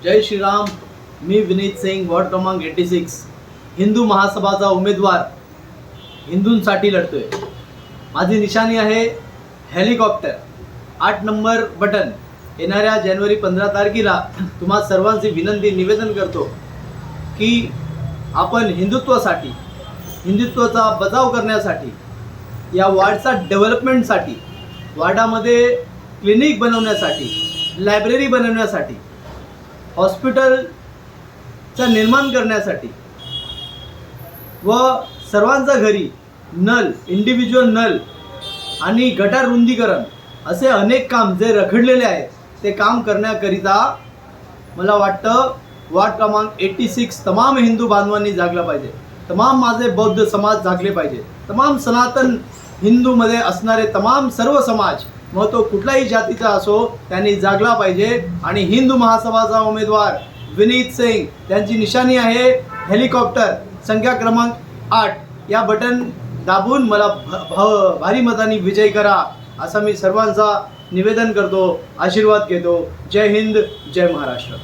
जय श्रीराम. मी Vineet Singh, ward क्रमांक 86, हिंदू महासभाचा उमेदवार हिंदूंसाठी लढतोय. माझी निशाणी आहे हेलिकॉप्टर, 8 नंबर बटन. येणाऱ्या जानेवारी 15 तारखेला तुम्हा सर्वांची विनंती निवेदन करतो की आपण हिंदुत्वासाठी, हिंदुत्वाचा बचाव करण्यासाठी, या वार्डचा डेव्हलपमेंटसाठी, वार्डामध्ये क्लिनिक बनवण्यासाठी, लायब्ररी बनवण्यासाठी, हॉस्पिटलचं निर्माण करण्यासाठी व सर्वांच्या घरी नल, इंडिव्हिज्युअल नल आणि गटार रुंदीकरण असे अनेक काम जे रखडलेले आहेत ते काम करण्याकरिता मला वाटतं वार्ड क्रमांक 86 तमाम हिंदू बांधवांनी जागलं पाहिजे. तमाम माझे बौद्ध समाज जागले पाहिजे. तमाम सनातन हिंदूमध्ये असणारे तमाम सर्व समाज, मग तो कुठल्याही जातीचा असो, त्यांनी जागला पाहिजे. आणि हिंदू महासभाचा उमेदवार विनीत सिंग, त्यांची निशाणी आहे हेलिकॉप्टर, संख्या क्रमांक 8. या बटन दाबून मला भारी मताने विजय करा असं मी सर्वांचा निवेदन करतो, आशीर्वाद घेतो. जय हिंद, जय महाराष्ट्र.